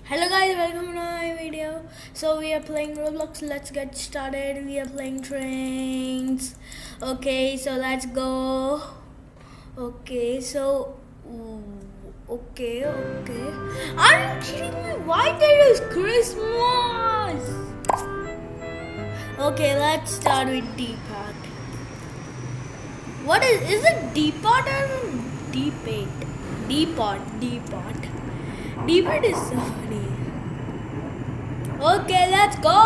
Hello guys, welcome to my video. So we are playing Roblox. Let's get started. We are playing trains. Okay, so let's go. Okay, so okay. Are you kidding me? Why there is Christmas? Okay, let's start with Depot. What is it Depot or Depot? Depot. Depot is so funny. Okay, let's go!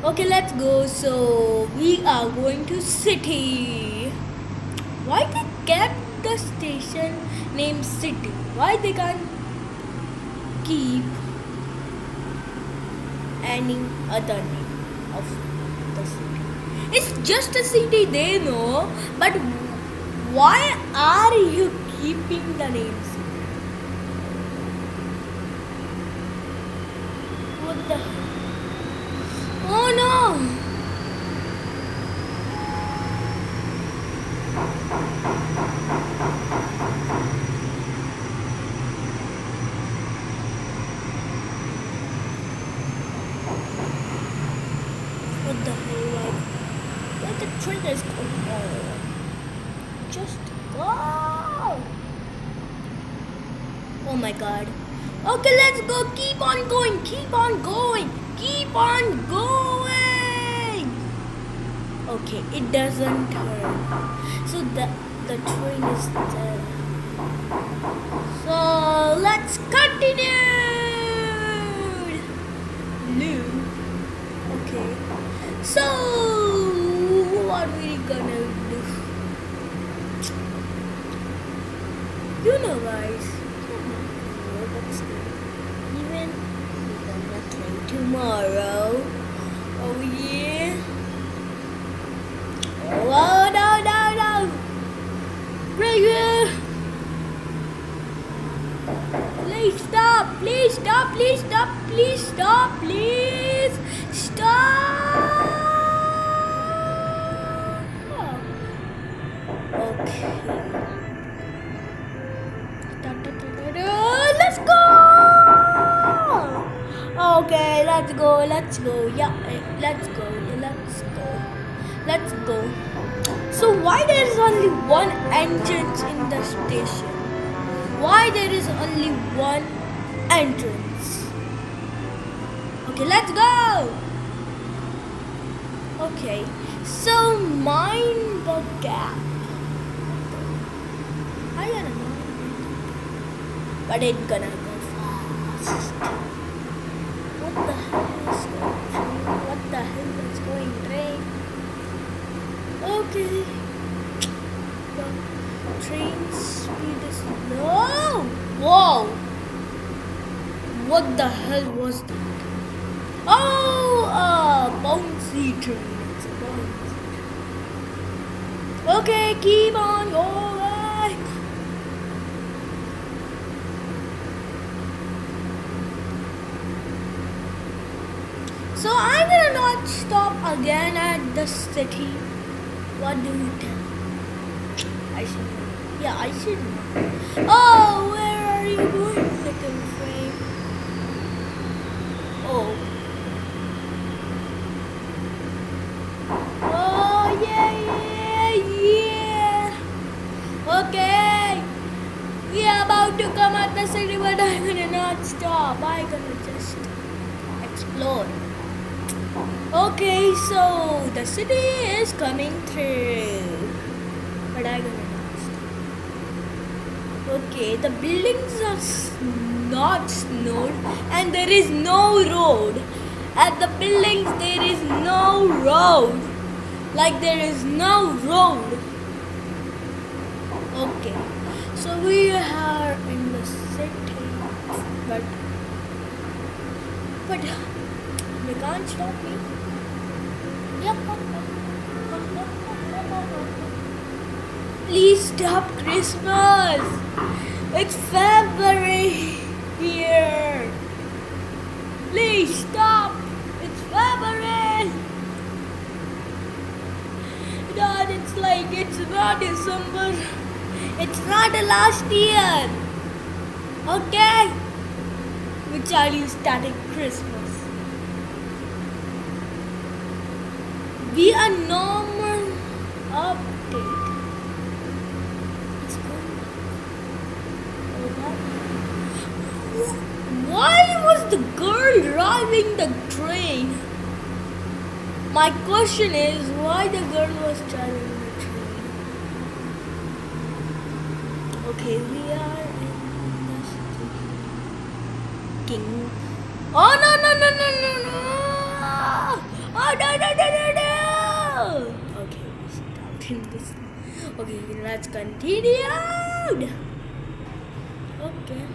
Okay, let's go. So we are going to city. Why they kept the station named City? Why they can't keep any other name of the city? It's just a city, they know, but why are you keeping the name City? What the? Oh no! What the hell? Why the train is going on? Just go! Oh my god. Okay, let's go. Keep on going. Keep on going. Keep on going. Okay, it doesn't turn. So the train is there. So let's continue. No. Okay. So what are we gonna do? You know, guys. Even we're gonna play tomorrow. Oh yeah. Oh no. Breaker. Please stop. Please stop. Okay. Let's go! Okay, let's go. Yeah, let's go. So why there is only one entrance in the station? Why there is only one entrance? Okay, let's go! Okay, so mind the gap. I don't know. But it's gonna go fast. What the hell is going train? What the hell is going train? Okay. The train speed is low. Whoa! What the hell was that? Oh, a bouncy train. It's a bouncy train. Okay, keep on going. So I'm gonna not stop again at the city. What do you think? I should. Yeah, I should. Oh, where are you going, second frame? Oh. Oh yeah. Okay. We are about to come at the city, but I'm gonna not stop. I'm gonna just explore. Okay, so the city is coming through, but I'm gonna not stop. Okay, the buildings are not snowed and there is no road. At the buildings there is no road. Like there is no road. Okay, so we are in the city, but they can't stop me. Please stop Christmas. It's February here. Please stop. It's February. God, it's like it's not December. It's not the last year. Okay? Which are you starting Christmas? We are normal update. It's going. Why was the girl driving the train? My question is why the girl was driving the train. Okay, we are in the city. King. Oh no no no no no no! Oh no no no no no! Okay, we stopped in this. Okay, let's continue. Okay.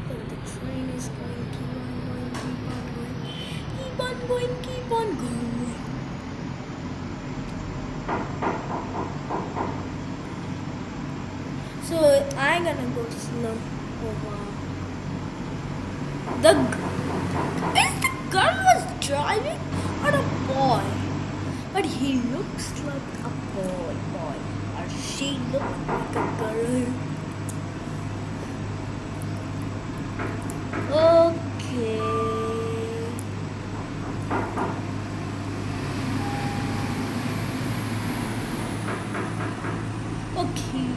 The train is going, keep on going, keep on going, keep on going, keep on going. So I'm gonna go slow. Oh wow. Is the girl was driving or a boy? But he looks like a boy. Or she looks like a girl. Okay. Okay.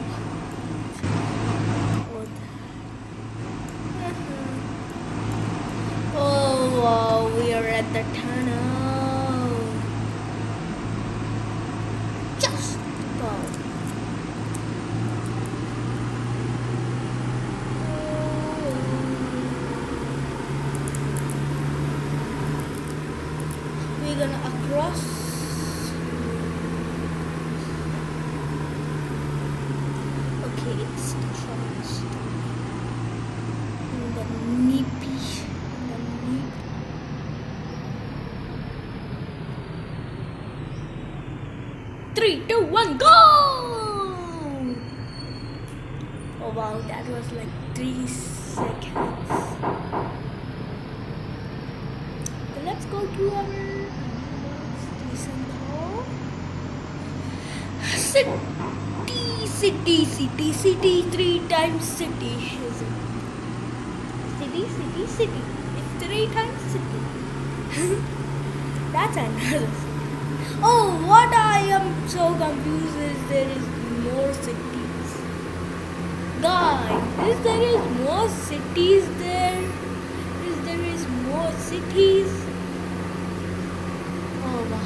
Oh wow, we are at the tunnel. Just go. We're gonna across. Okay, it's the train stop. In the nippy. 3, 2, 1, go! Oh wow, that was like 3 seconds. So let's go to our station hall. City, 3 times city. Is it? City. It's 3 times city. That's another city. Oh, what I am so confused is there is more cities. Guys, there is more cities there? There is more cities? Oh my.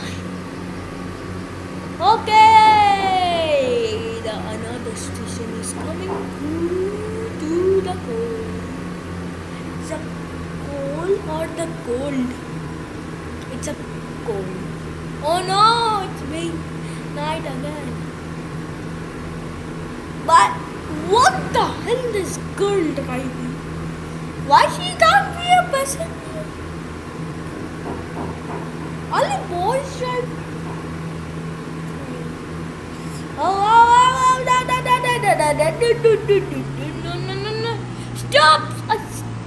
Okay! Another station is coming to the coal. It's a coal or the gold? It's a coal. Oh no, it's being night again. But what the hell is girl driving? Why she can't be a passenger? Only boys drive. Oh, no. Stop!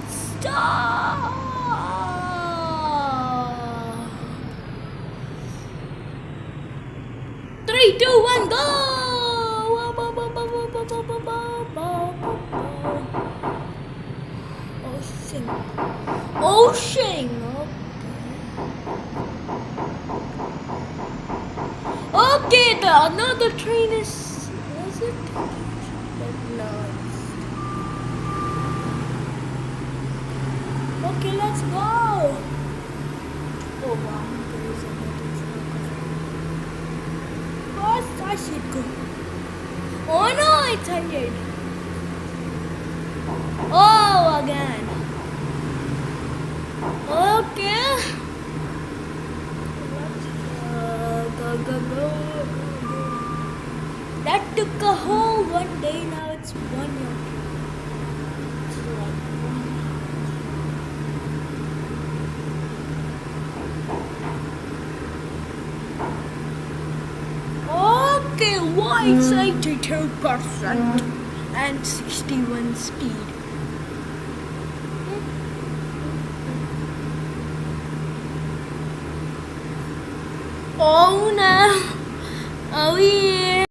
Stop! 3, 2, 1, go! Ocean. Okay, another train is it? No. Okay, let's go. Oh wow, there is another train. First, I should go. Oh no, it's 100. Oh, again. Okay. Go. That took a whole 1 day, now it's 1 year. Okay, why it's 82% and 61 speed? Oh no! Oh yeah!